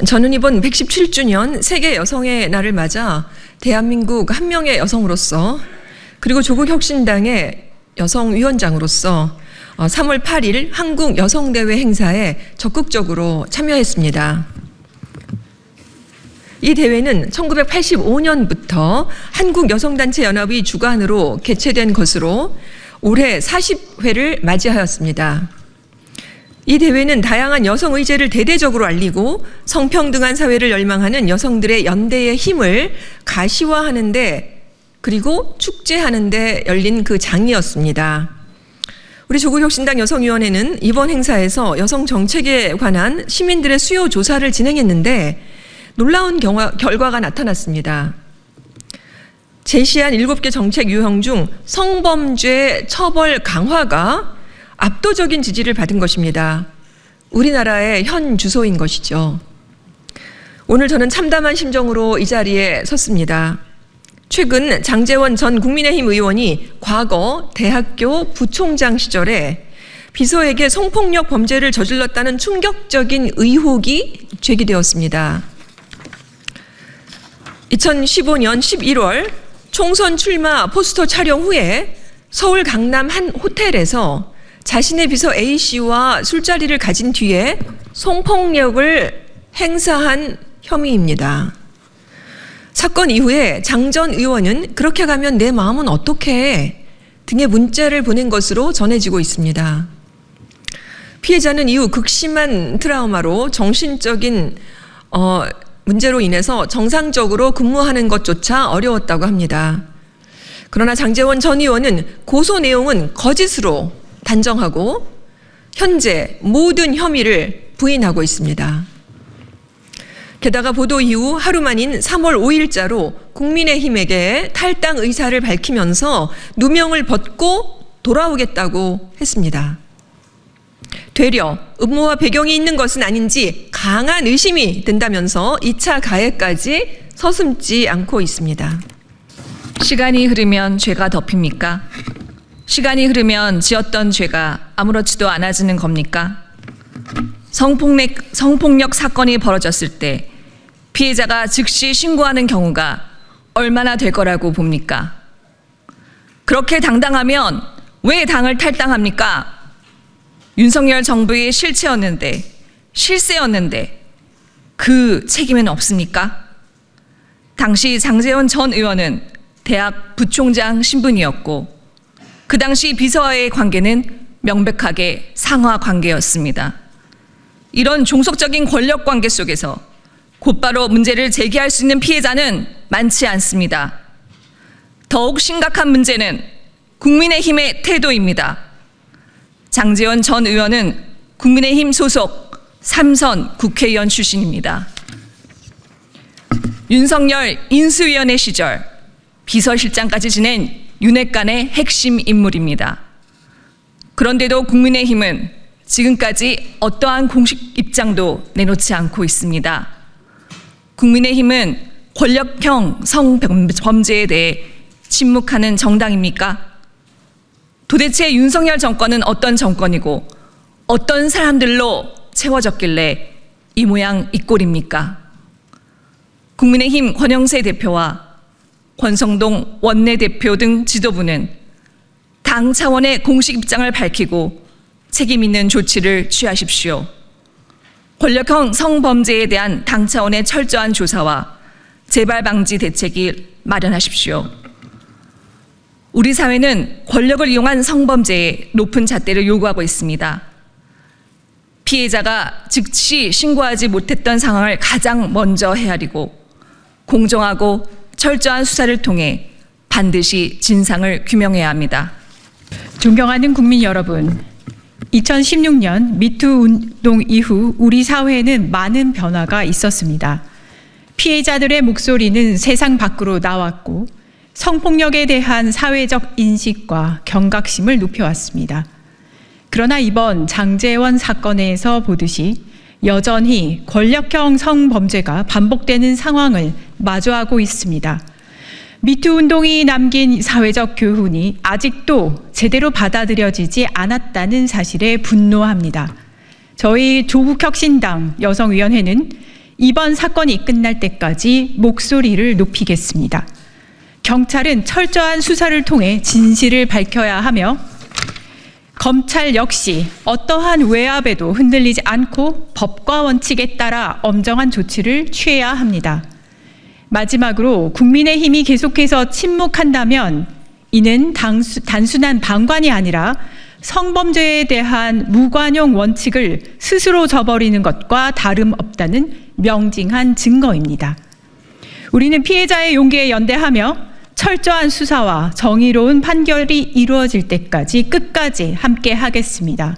저는 이번 117주년 세계 여성의 날을 맞아 대한민국 한 명의 여성으로서 그리고 조국혁신당의 여성위원장으로서 3월 8일 한국 여성대회 행사에 적극적으로 참여했습니다. 이 대회는 1985년부터 한국여성단체연합의 주관으로 개최된 것으로 올해 40회를 맞이하였습니다. 이 대회는 다양한 여성 의제를 대대적으로 알리고 성평등한 사회를 열망하는 여성들의 연대의 힘을 가시화하는 데 그리고 축제하는 데 열린 그 장이었습니다. 우리 조국혁신당 여성위원회는 이번 행사에서 여성 정책에 관한 시민들의 수요 조사를 진행했는데 놀라운 결과가 나타났습니다. 제시한 7개 정책 유형 중 성범죄 처벌 강화가 압도적인 지지를 받은 것입니다. 우리나라의 현 주소인 것이죠. 오늘 저는 참담한 심정으로 이 자리에 섰습니다. 최근 장제원 전 국민의힘 의원이 과거 대학교 부총장 시절에 비서에게 성폭력 범죄를 저질렀다는 충격적인 의혹이 제기되었습니다. 2015년 11월 총선 출마 포스터 촬영 후에 서울 강남 한 호텔에서 자신의 비서 A씨와 술자리를 가진 뒤에 성폭력을 행사한 혐의입니다. 사건 이후에 장 전 의원은 그렇게 가면 내 마음은 어떡해 등의 문자를 보낸 것으로 전해지고 있습니다. 피해자는 이후 극심한 트라우마로 정신적인 문제로 인해서 정상적으로 근무하는 것조차 어려웠다고 합니다. 그러나 장제원 전 의원은 고소 내용은 거짓으로 단정하고 현재 모든 혐의를 부인하고 있습니다. 게다가 보도 이후 하루 만인 3월 5일자로 국민의힘에게 탈당 의사를 밝히면서 누명을 벗고 돌아오겠다고 했습니다. 되려 음모와 배경이 있는 것은 아닌지 강한 의심이 든다면서 2차 가해까지 서슴지 않고 있습니다. 시간이 흐르면 죄가 덮입니까? 시간이 흐르면 지었던 죄가 아무렇지도 않아지는 겁니까? 성폭력 사건이 벌어졌을 때 피해자가 즉시 신고하는 경우가 얼마나 될 거라고 봅니까? 그렇게 당당하면 왜 당을 탈당합니까? 윤석열 정부의 실세였는데 그 책임은 없습니까? 당시 장제원 전 의원은 대학 부총장 신분이었고 그 당시 비서와의 관계는 명백하게 상하 관계였습니다. 이런 종속적인 권력 관계 속에서 곧바로 문제를 제기할 수 있는 피해자는 많지 않습니다. 더욱 심각한 문제는 국민의힘의 태도입니다. 장제원 전 의원은 국민의힘 소속 3선 국회의원 출신입니다. 윤석열 인수위원회 시절 비서실장까지 지낸 윤핵관의 핵심 인물입니다. 그런데도 국민의힘은 지금까지 어떠한 공식 입장도 내놓지 않고 있습니다. 국민의힘은 권력형 성범죄에 대해 침묵하는 정당입니까? 도대체 윤석열 정권은 어떤 정권이고 어떤 사람들로 채워졌길래 이 모양 이 꼴입니까? 국민의힘 권영세 대표와 권성동 원내대표 등 지도부는 당 차원의 공식 입장을 밝히고 책임 있는 조치를 취하십시오. 권력형 성범죄에 대한 당 차원의 철저한 조사와 재발 방지 대책을 마련하십시오. 우리 사회는 권력을 이용한 성범죄에 높은 잣대를 요구하고 있습니다. 피해자가 즉시 신고하지 못했던 상황을 가장 먼저 헤아리고 공정하고 철저한 수사를 통해 반드시 진상을 규명해야 합니다. 존경하는 국민 여러분, 2016년 미투 운동 이후 우리 사회에는 많은 변화가 있었습니다. 피해자들의 목소리는 세상 밖으로 나왔고 성폭력에 대한 사회적 인식과 경각심을 높여왔습니다. 그러나 이번 장제원 사건에서 보듯이 여전히 권력형 성범죄가 반복되는 상황을 마주하고 있습니다. 미투 운동이 남긴 사회적 교훈이 아직도 제대로 받아들여지지 않았다는 사실에 분노합니다. 저희 조국혁신당 여성위원회는 이번 사건이 끝날 때까지 목소리를 높이겠습니다. 경찰은 철저한 수사를 통해 진실을 밝혀야 하며 검찰 역시 어떠한 외압에도 흔들리지 않고 법과 원칙에 따라 엄정한 조치를 취해야 합니다. 마지막으로 국민의힘이 계속해서 침묵한다면 이는 단순한 방관이 아니라 성범죄에 대한 무관용 원칙을 스스로 저버리는 것과 다름없다는 명징한 증거입니다. 우리는 피해자의 용기에 연대하며 철저한 수사와 정의로운 판결이 이루어질 때까지 끝까지 함께 하겠습니다.